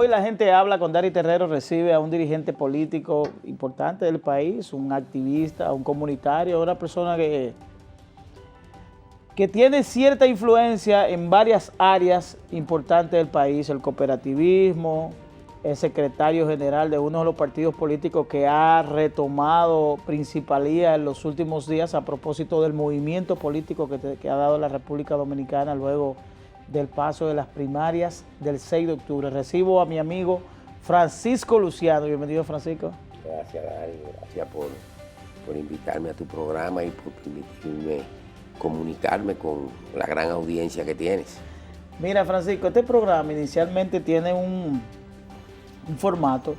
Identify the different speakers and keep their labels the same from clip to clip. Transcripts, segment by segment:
Speaker 1: hoy la gente habla con Dari Terrero, recibe a un dirigente político importante del país, un activista, un comunitario, una persona que tiene cierta influencia en varias áreas importantes del país, el cooperativismo, el secretario general de uno de los partidos políticos que ha retomado principalía en los últimos días a propósito del movimiento político que ha dado la República Dominicana luego del paso de las primarias del 6 de octubre. Recibo a mi amigo Francisco Luciano. Bienvenido, Francisco.
Speaker 2: Gracias, Dari. Gracias por invitarme a tu programa y por permitirme comunicarme con la gran audiencia que tienes.
Speaker 1: Mira, Francisco, este programa inicialmente tiene un formato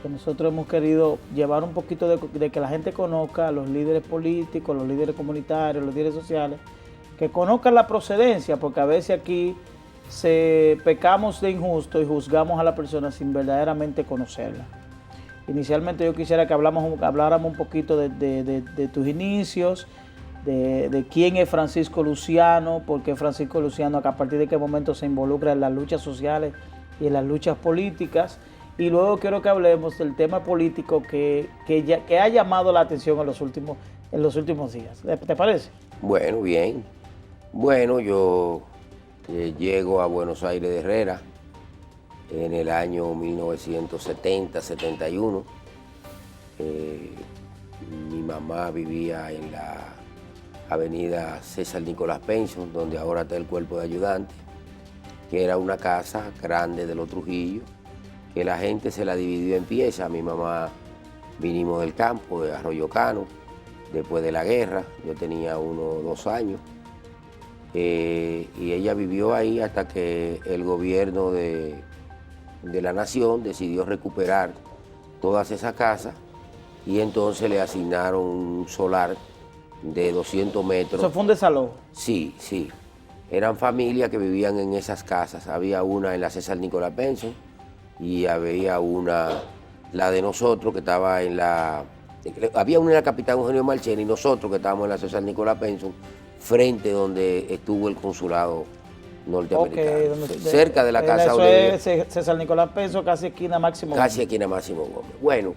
Speaker 1: que nosotros hemos querido llevar un poquito de que la gente conozca a los líderes políticos, los líderes comunitarios, los líderes sociales, que conozcan la procedencia, porque a veces aquí pecamos de injusto y juzgamos a la persona sin verdaderamente conocerla. Inicialmente yo quisiera que habláramos un poquito de tus inicios, de quién es Francisco Luciano, por qué Francisco Luciano, a partir de qué momento se involucra en las luchas sociales y en las luchas políticas. Y luego quiero que hablemos del tema político que ha llamado la atención en los últimos días. ¿Te parece?
Speaker 2: Bueno, bien. Bueno, yo llego a Buenos Aires de Herrera en el año 1970-71. Mi mamá vivía en la avenida César Nicolás Penson, donde ahora está el cuerpo de ayudantes, que era una casa grande de los Trujillo, que la gente se la dividió en piezas. Mi mamá vinimos del campo, de Arroyo Cano, después de la guerra. Yo tenía 1 o 2 años. Y ella vivió ahí hasta que el gobierno de la nación decidió recuperar todas esas casas y entonces le asignaron un solar de 200 metros.
Speaker 1: ¿Eso fue un desalojo?
Speaker 2: Sí, sí. Eran familias que vivían en esas casas. Había una en la César Nicolás Penson y había una, la de nosotros, que estaba en la... Había una en la Capitán Eugenio Marchena y nosotros que estábamos en la César Nicolás Penson, frente donde estuvo el consulado norteamericano.
Speaker 1: Okay,
Speaker 2: cerca de la casa
Speaker 1: donde... Eso es César Nicolás Penson, casi esquina Máximo Gómez.
Speaker 2: Casi esquina Máximo Gómez. Bueno,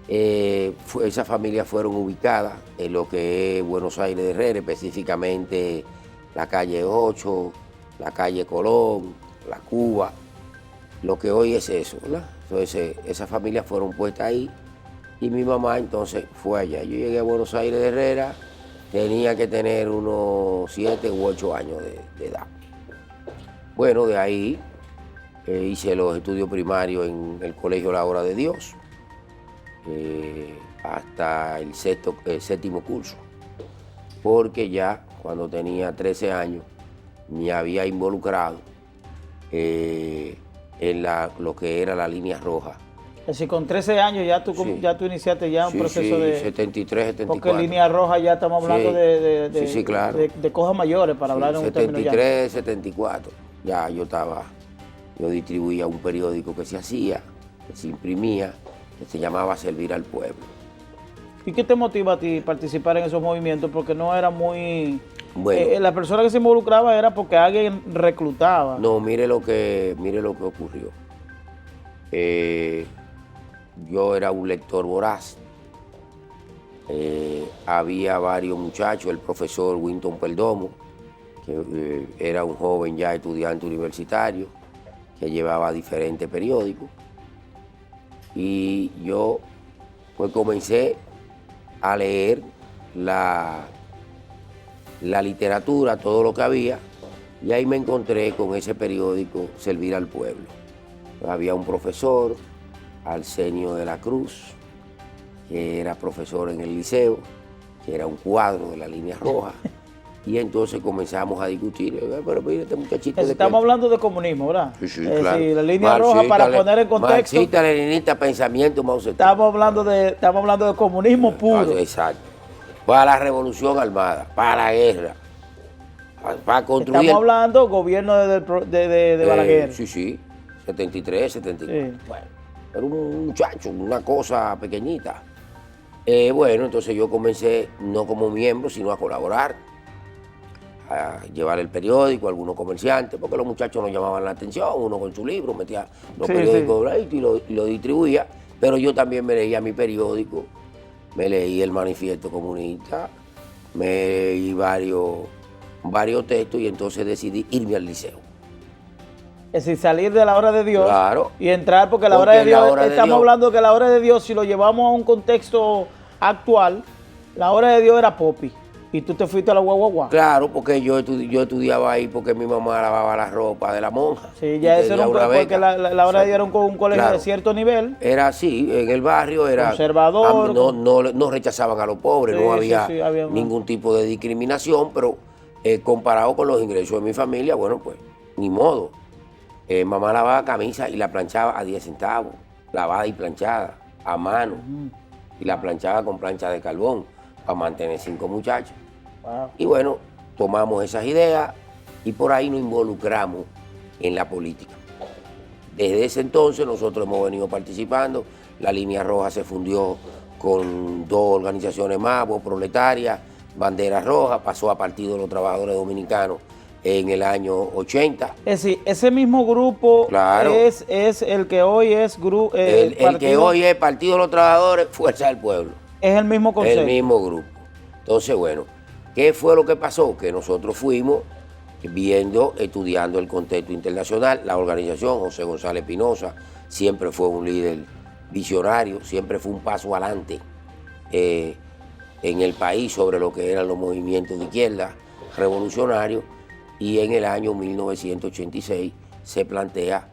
Speaker 2: esas familias fueron ubicadas en lo que es Buenos Aires de Herrera, específicamente la calle 8, la calle Colón, la Cuba, lo que hoy es eso, ¿verdad? Entonces esas familias fueron puestas ahí y mi mamá entonces fue allá. Yo llegué a Buenos Aires de Herrera, tenía que tener unos 7 u 8 años de edad. Bueno, de ahí hice los estudios primarios en el Colegio La Hora de Dios, hasta el séptimo curso, porque ya cuando tenía 13 años me había involucrado en lo que era la línea roja.
Speaker 1: Es decir, con 13 años ya tú iniciaste ya un proceso de...
Speaker 2: 73, 74.
Speaker 1: Porque línea roja ya estamos hablando
Speaker 2: sí, claro.
Speaker 1: de cosas mayores, para hablar en un término ya.
Speaker 2: 73, 74. Ya yo distribuía un periódico que se hacía, que se imprimía, que se llamaba Servir al Pueblo.
Speaker 1: ¿Y qué te motiva a ti participar en esos movimientos? Porque no era muy...
Speaker 2: Bueno,
Speaker 1: la persona que se involucraba era porque alguien reclutaba.
Speaker 2: No, mire lo que ocurrió. Yo era un lector voraz. Había varios muchachos, el profesor Winton Perdomo, que era un joven ya estudiante universitario, que llevaba diferentes periódicos. Y yo pues comencé a leer la literatura, todo lo que había, y ahí me encontré con ese periódico Servir al Pueblo. Había un profesor, Arsenio de la Cruz, que era profesor en el liceo, que era un cuadro de la línea roja, y entonces comenzamos a discutir. Pero mira, este muchachito...
Speaker 1: Estamos hablando de comunismo, ¿verdad?
Speaker 2: Sí, claro.
Speaker 1: Sí, la línea roja, para poner en contexto...
Speaker 2: Marxista, leninista, pensamiento, Mao Zedong.
Speaker 1: Estamos hablando de comunismo puro.
Speaker 2: Exacto. Para la revolución armada, para la guerra, para construir...
Speaker 1: Estamos hablando gobierno de Balaguer.
Speaker 2: Sí, 73, 74.
Speaker 1: Sí.
Speaker 2: Bueno, era un muchacho, una cosa pequeñita. Bueno, entonces yo comencé, no como miembro, sino a colaborar a llevar el periódico, algunos comerciantes, porque los muchachos nos llamaban la atención, uno con su libro metía los periódicos y lo distribuía, pero yo también me leía mi periódico, me leí el Manifiesto Comunista, me leí varios textos y entonces decidí irme al liceo.
Speaker 1: Es decir, salir de la obra de Dios,
Speaker 2: claro,
Speaker 1: y entrar, porque la obra de Dios, estamos hablando que la obra de Dios, si lo llevamos a un contexto actual, la obra de Dios era Popi. ¿Y tú te fuiste a la guaguaguá?
Speaker 2: Claro, porque yo estudiaba ahí porque mi mamá lavaba la ropa de la monja.
Speaker 1: Sí, ya eso era porque la obra de Dios era un colegio, claro, de cierto nivel.
Speaker 2: Era así, en el barrio era
Speaker 1: conservador.
Speaker 2: No rechazaban a los pobres, sí, no había, había ningún tipo de discriminación, pero comparado con los ingresos de mi familia, bueno, pues ni modo. Mamá lavaba camisa y la planchaba a 10 centavos, lavada y planchada, a mano. Y la planchaba con plancha de carbón para mantener 5 muchachos. Wow. Y bueno, tomamos esas ideas y por ahí nos involucramos en la política. Desde ese entonces nosotros hemos venido participando. La Línea Roja se fundió con 2 organizaciones más, Voz Proletaria, Bandera Roja, pasó a Partido de los Trabajadores Dominicanos en el año 80.
Speaker 1: Es decir, ese mismo grupo, claro, es el que hoy es
Speaker 2: el que hoy es Partido de los Trabajadores, Fuerza del Pueblo.
Speaker 1: Es el mismo concepto.
Speaker 2: El mismo grupo. Entonces, bueno, ¿qué fue lo que pasó? Que nosotros fuimos estudiando el contexto internacional. La organización, José González Pinoza, siempre fue un líder visionario, siempre fue un paso adelante en el país sobre lo que eran los movimientos de izquierda revolucionarios. Y en el año 1986 se plantea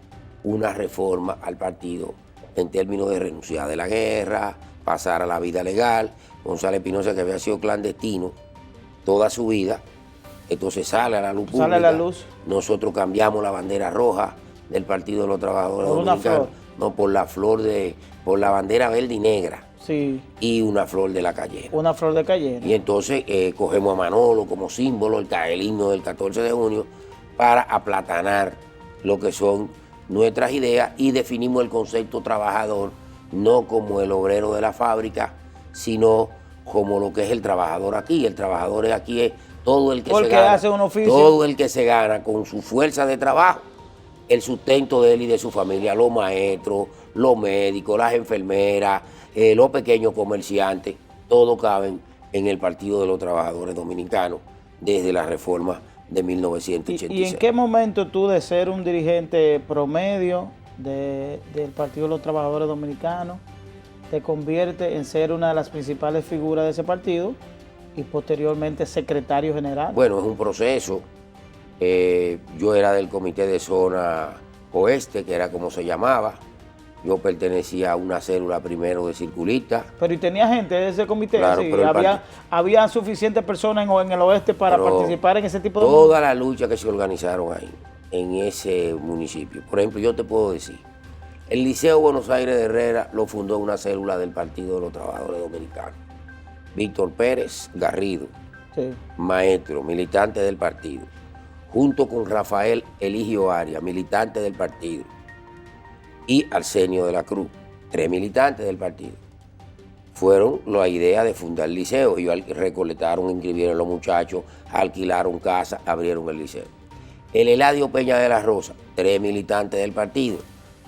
Speaker 2: una reforma al partido en términos de renunciar de la guerra, pasar a la vida legal. González Pinoza, que había sido clandestino toda su vida, entonces sale a la luz pública.
Speaker 1: Sale a la luz.
Speaker 2: Nosotros cambiamos la bandera roja del Partido de los Trabajadores Dominicanos. No, por la bandera verde y negra.
Speaker 1: Sí.
Speaker 2: Y una flor de la Cayena.
Speaker 1: Una flor de Cayena.
Speaker 2: Y entonces cogemos a Manolo como símbolo, el himno del 14 de junio, para aplatanar lo que son nuestras ideas y definimos el concepto trabajador no como el obrero de la fábrica, sino como lo que es el trabajador aquí. El trabajador aquí es todo el que se gana,
Speaker 1: hace un oficio.
Speaker 2: Todo el que se gana con su fuerza de trabajo el sustento de él y de su familia, los maestros, los médicos, las enfermeras, los pequeños comerciantes, todos caben en el Partido de los Trabajadores Dominicanos desde la reforma de 1986.
Speaker 1: ¿Y en qué momento tú, de ser un dirigente promedio del Partido de los Trabajadores Dominicanos, te conviertes en ser una de las principales figuras de ese partido y posteriormente secretario general?
Speaker 2: Bueno, es un proceso. Yo era del Comité de Zona Oeste, que era como se llamaba. Yo pertenecía a una célula primero de circulistas.
Speaker 1: Pero ¿y tenía gente de ese comité?
Speaker 2: Claro,
Speaker 1: sí,
Speaker 2: pero
Speaker 1: había suficientes personas en el oeste para participar en ese tipo de...
Speaker 2: Todas las luchas que se organizaron ahí, en ese municipio. Por ejemplo, yo te puedo decir, el Liceo Buenos Aires de Herrera lo fundó una célula del Partido de los Trabajadores Dominicanos. Víctor Pérez Garrido, sí, maestro, militante del partido, junto con Rafael Eligio Arias, militante del partido, y Arsenio de la Cruz, 3 militantes del partido. Fueron la idea de fundar el liceo. Ellos recolectaron, inscribieron a los muchachos, alquilaron casa, abrieron el liceo. El Eladio Peña de la Rosa, 3 militantes del partido,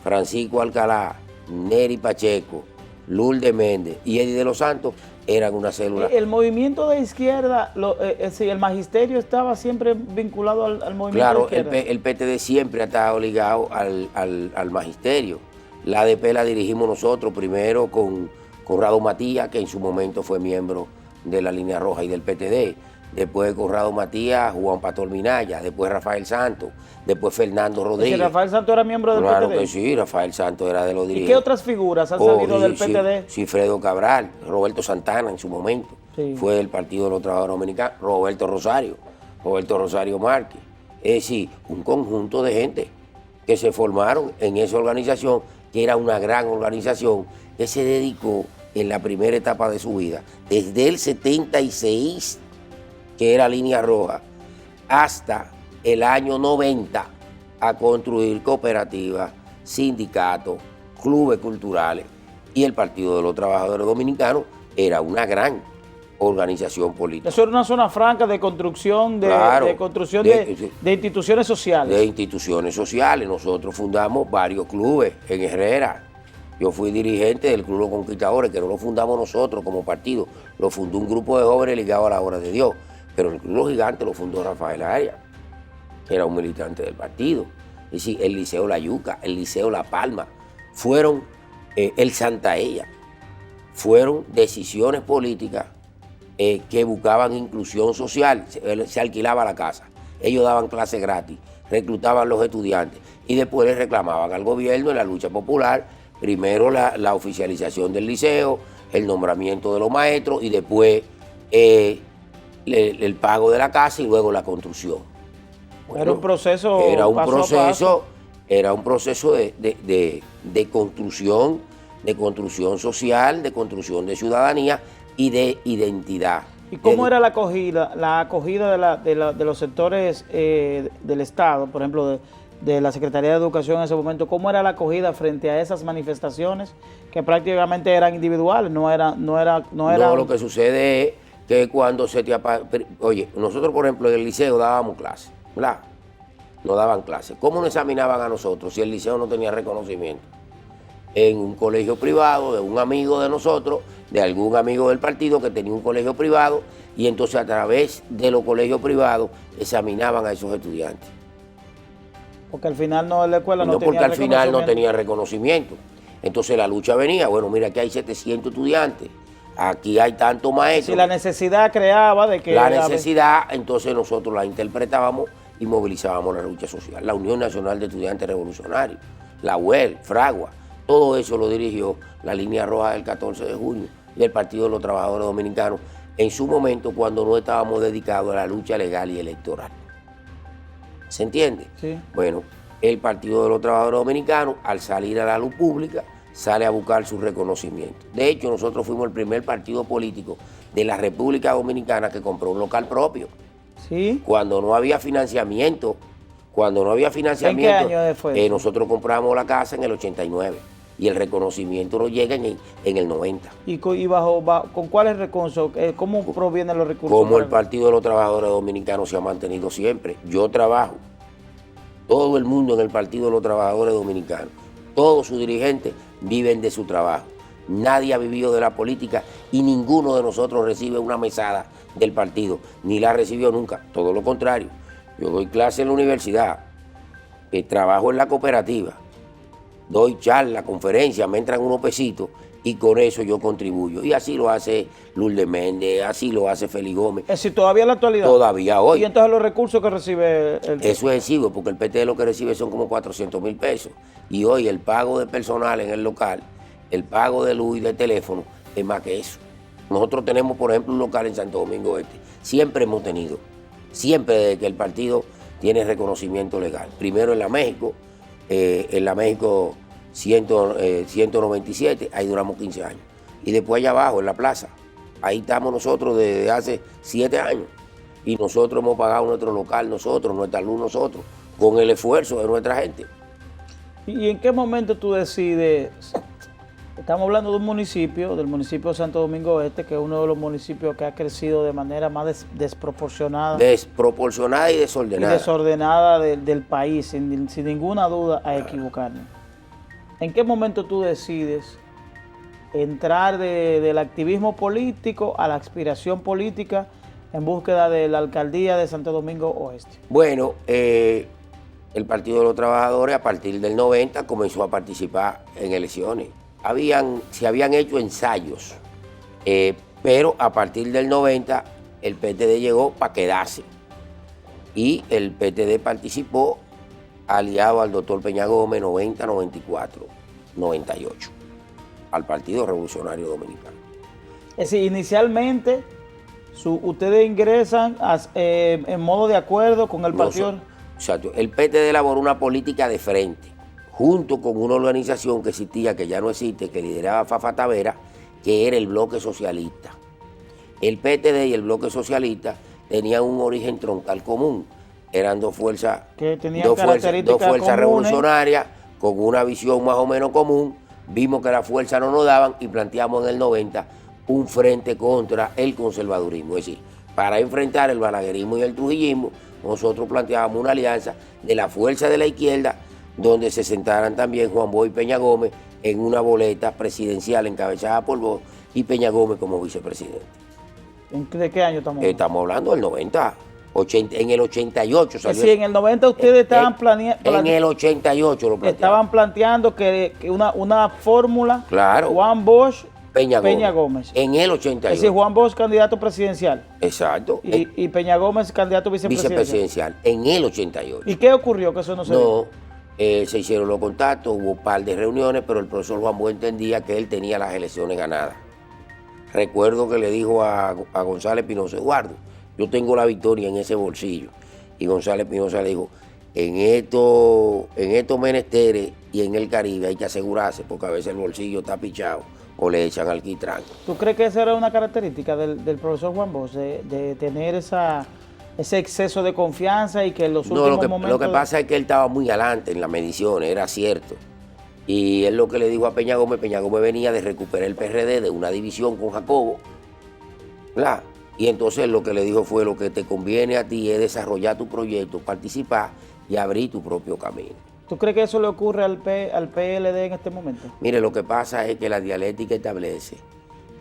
Speaker 2: Francisco Alcalá, Neri Pacheco, Lourdes Méndez y Eddie de los Santos, eran una célula.
Speaker 1: El movimiento de izquierda, el magisterio estaba siempre vinculado al movimiento de izquierda.
Speaker 2: Claro, el PTD siempre ha estado ligado al magisterio. La ADP la dirigimos nosotros, primero con Conrado Matías, que en su momento fue miembro de la Línea Roja y del PTD. Después de Conrado Matías, Juan Pastor Minaya, después Rafael Santos, después Fernando Rodríguez.
Speaker 1: ¿Rafael Santos era miembro del PTD?
Speaker 2: Claro que sí, Rafael Santos era de los dirigentes.
Speaker 1: ¿Y qué otras figuras han salido del PTD?
Speaker 2: Cifredo Cabral, Roberto Santana en su momento, sí, fue del Partido de los Trabajadores Dominicanos, Roberto Rosario Márquez. Es decir, un conjunto de gente que se formaron en esa organización, que era una gran organización, que se dedicó en la primera etapa de su vida, desde el 76, que era Línea Roja, hasta el año 90, a construir cooperativas, sindicatos, clubes culturales, y el Partido de los Trabajadores Dominicanos era una gran organización política.
Speaker 1: Eso era una zona franca de construcción,
Speaker 2: Claro,
Speaker 1: de instituciones sociales.
Speaker 2: De instituciones sociales. Nosotros fundamos varios clubes en Herrera. Yo fui dirigente del Club Los Conquistadores, que no lo fundamos nosotros como partido, lo fundó un grupo de jóvenes ligados a la obra de Dios. Pero el Club Los Gigantes lo fundó Rafael Arias, que era un militante del partido. Es decir, el Liceo La Yuca, el Liceo La Palma, fueron el Santa Ella, fueron decisiones políticas que buscaban inclusión social. Se alquilaba la casa, ellos daban clases gratis, reclutaban los estudiantes y después les reclamaban al gobierno en la lucha popular, primero la oficialización del liceo, el nombramiento de los maestros y después el pago de la casa y luego la construcción. Bueno,
Speaker 1: era un proceso
Speaker 2: era un proceso de construcción social, de construcción de ciudadanía y de identidad.
Speaker 1: ¿Y cómo era la acogida de los sectores del Estado, por ejemplo, de la Secretaría de Educación en ese momento? ¿Cómo era la acogida frente a esas manifestaciones que prácticamente eran individuales? No,
Speaker 2: lo que sucede es que cuando oye, nosotros por ejemplo en el liceo dábamos clases, ¿verdad? Nos daban clases. ¿Cómo nos examinaban a nosotros si el liceo no tenía reconocimiento? En un colegio privado de un amigo de nosotros, de algún amigo del partido que tenía un colegio privado, y entonces a través de los colegios privados examinaban a esos estudiantes.
Speaker 1: Porque al final la escuela no tenía
Speaker 2: porque al final no tenía reconocimiento. Entonces la lucha venía, bueno, mira, aquí hay 700 estudiantes, aquí hay tantos maestros.
Speaker 1: Si la necesidad creaba de que...
Speaker 2: La necesidad, entonces nosotros la interpretábamos y movilizábamos la lucha social. La Unión Nacional de Estudiantes Revolucionarios, la UEL, Fragua, todo eso lo dirigió la Línea Roja del 14 de junio y el Partido de los Trabajadores Dominicanos en su momento cuando no estábamos dedicados a la lucha legal y electoral. ¿Se entiende?
Speaker 1: Sí.
Speaker 2: Bueno, el Partido de los Trabajadores Dominicanos, al salir a la luz pública, sale a buscar su reconocimiento. De hecho, nosotros fuimos el primer partido político de la República Dominicana que compró un local propio.
Speaker 1: Sí.
Speaker 2: Cuando no había financiamiento,
Speaker 1: ¿En qué año fue?
Speaker 2: Nosotros compramos la casa en el 89 y el reconocimiento nos llega en el 90.
Speaker 1: ¿Y con cuáles recursos? ¿Cómo provienen los recursos?
Speaker 2: Como el Partido de los Trabajadores Dominicanos se ha mantenido siempre. Yo trabajo, todo el mundo en el Partido de los Trabajadores Dominicanos, todos sus dirigentes viven de su trabajo. Nadie ha vivido de la política y ninguno de nosotros recibe una mesada del partido, ni la recibió nunca, todo lo contrario. Yo doy clase en la universidad, trabajo en la cooperativa, doy charla, conferencia, me entran unos pesitos y con eso yo contribuyo. Y así lo hace Lourdes Méndez, así lo hace Félix Gómez.
Speaker 1: Es decir, todavía en la actualidad.
Speaker 2: Todavía hoy.
Speaker 1: ¿Y entonces los recursos que recibe
Speaker 2: Eso es exiguo, porque el PT lo que recibe son como 400,000 pesos. Y hoy el pago de personal en el local, el pago de luz y de teléfono es más que eso. Nosotros tenemos, por ejemplo, un local en Santo Domingo Este. Siempre hemos tenido, siempre desde que el partido tiene reconocimiento legal. Primero en la México 197, ahí duramos 15 años. Y después allá abajo, en la plaza, ahí estamos nosotros desde hace 7 años. Y nosotros hemos pagado nuestro local, nuestra luz, nosotros, con el esfuerzo de nuestra gente.
Speaker 1: ¿Y en qué momento tú decides? Estamos hablando de un municipio, del municipio de Santo Domingo Este, que es uno de los municipios que ha crecido de manera más desproporcionada.
Speaker 2: Desproporcionada y desordenada.
Speaker 1: Y desordenada del país, sin ninguna duda a equivocarnos. ¿En qué momento tú decides entrar del activismo político a la aspiración política en búsqueda de la alcaldía de Santo Domingo Oeste?
Speaker 2: Bueno, el Partido de los Trabajadores a partir del 90 comenzó a participar en elecciones. Se habían hecho ensayos, pero a partir del 90 el PTD llegó para quedarse y el PTD participó aliado al doctor Peña Gómez 90, 94, 98, al Partido Revolucionario Dominicano.
Speaker 1: Es decir, inicialmente ustedes ingresan en modo de acuerdo con el partido.
Speaker 2: Exacto, el PTD elaboró una política de frente, junto con una organización que existía, que ya no existe, que lideraba Fafa Tavera, que era el Bloque Socialista. El PTD y el Bloque Socialista tenían un origen troncal común. Eran dos fuerzas revolucionarias con una visión más o menos común. Vimos que las fuerzas no nos daban y planteamos en el 90 un frente contra el conservadurismo. Es decir, para enfrentar el balaguerismo y el trujillismo, nosotros planteábamos una alianza de la fuerza de la izquierda, donde se sentaran también Juan Bosch y Peña Gómez en una boleta presidencial encabezada por Bosch y Peña Gómez como vicepresidente.
Speaker 1: ¿De qué año estamos hablando?
Speaker 2: Estamos hablando del 90, en el 88 salió.
Speaker 1: Sí, en el 90 ustedes estaban planeando.
Speaker 2: En el 88 lo plantearon.
Speaker 1: Estaban planteando que una fórmula.
Speaker 2: Claro.
Speaker 1: Juan Bosch,
Speaker 2: Peña
Speaker 1: Gómez.
Speaker 2: En el 88.
Speaker 1: Es decir, Juan Bosch candidato presidencial.
Speaker 2: Exacto.
Speaker 1: Y Peña Gómez candidato
Speaker 2: vicepresidencial. En el 88.
Speaker 1: ¿Y qué ocurrió? Que eso no se dio.
Speaker 2: Se hicieron los contactos, hubo un par de reuniones, pero el profesor Juan Bosch entendía que él tenía las elecciones ganadas. Recuerdo que le dijo a González Pinoza: Eduardo, yo tengo la victoria en ese bolsillo. Y González Pinoza le dijo: en estos menesteres y en el Caribe hay que asegurarse, porque a veces el bolsillo está pichado o le echan alquitrán.
Speaker 1: ¿Tú crees que esa era una característica del profesor Juan Bosch, de tener ese exceso de confianza y que en los últimos momentos...
Speaker 2: Lo que pasa es que él estaba muy adelante en las mediciones, era cierto. Y él lo que le dijo a Peña Gómez venía de recuperar el PRD de una división con Jacobo, ¿verdad? Y entonces lo que le dijo fue: lo que te conviene a ti es desarrollar tu proyecto, participar y abrir tu propio camino.
Speaker 1: ¿Tú crees que eso le ocurre al PLD en este momento?
Speaker 2: Mire, lo que pasa es que la dialéctica establece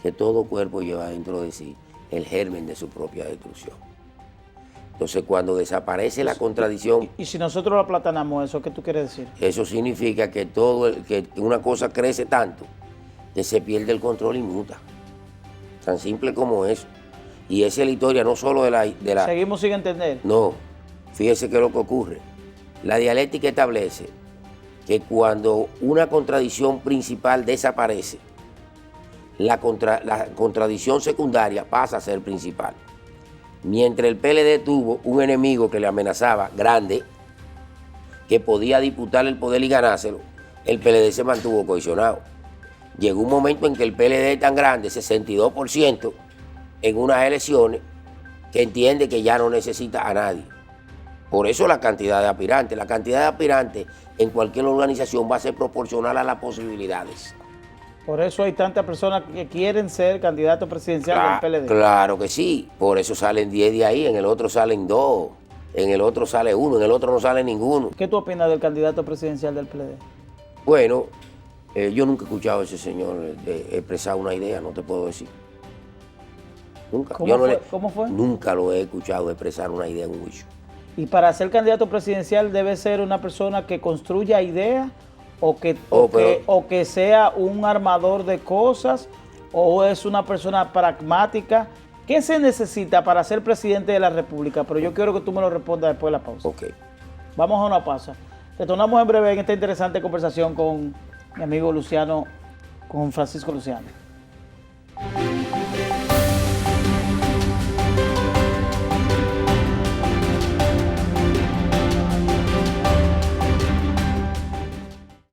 Speaker 2: que todo cuerpo lleva dentro de sí el germen de su propia destrucción. Entonces, cuando desaparece la contradicción...
Speaker 1: ¿Y si nosotros lo aplatanamos eso, qué tú quieres decir?
Speaker 2: Eso significa que que una cosa crece tanto que se pierde el control y muta. Tan simple como eso. Y esa es la historia no solo de la...
Speaker 1: Seguimos sin entender.
Speaker 2: No, fíjese qué es lo que ocurre. La dialéctica establece que cuando una contradicción principal desaparece, la contradicción secundaria pasa a ser principal. Mientras el PLD tuvo un enemigo que le amenazaba, grande, que podía disputar el poder y ganárselo, el PLD se mantuvo cohesionado. Llegó un momento en que el PLD es tan grande, 62%, en unas elecciones, que entiende que ya no necesita a nadie. Por eso la cantidad de aspirantes en cualquier organización va a ser proporcional a las posibilidades.
Speaker 1: Por eso hay tantas personas que quieren ser candidatos presidenciales del PLD.
Speaker 2: Claro que sí, por eso salen 10 de ahí, en el otro salen 2, en el otro sale 1, en el otro no sale ninguno.
Speaker 1: ¿Qué tú opinas del candidato presidencial del PLD?
Speaker 2: Bueno, yo nunca he escuchado a ese señor expresar una idea, no te puedo decir. Nunca.
Speaker 1: ¿Cómo fue?
Speaker 2: Nunca lo he escuchado expresar una idea en un juicio.
Speaker 1: ¿Y para ser candidato presidencial debe ser una persona que construya ideas o que sea un armador de cosas o es una persona pragmática? ¿Qué se necesita para ser presidente de la República? Pero yo quiero que tú me lo respondas después de la pausa.
Speaker 2: Ok.
Speaker 1: Vamos a una pausa. Retornamos en breve en esta interesante conversación con mi amigo Luciano, con Francisco Luciano.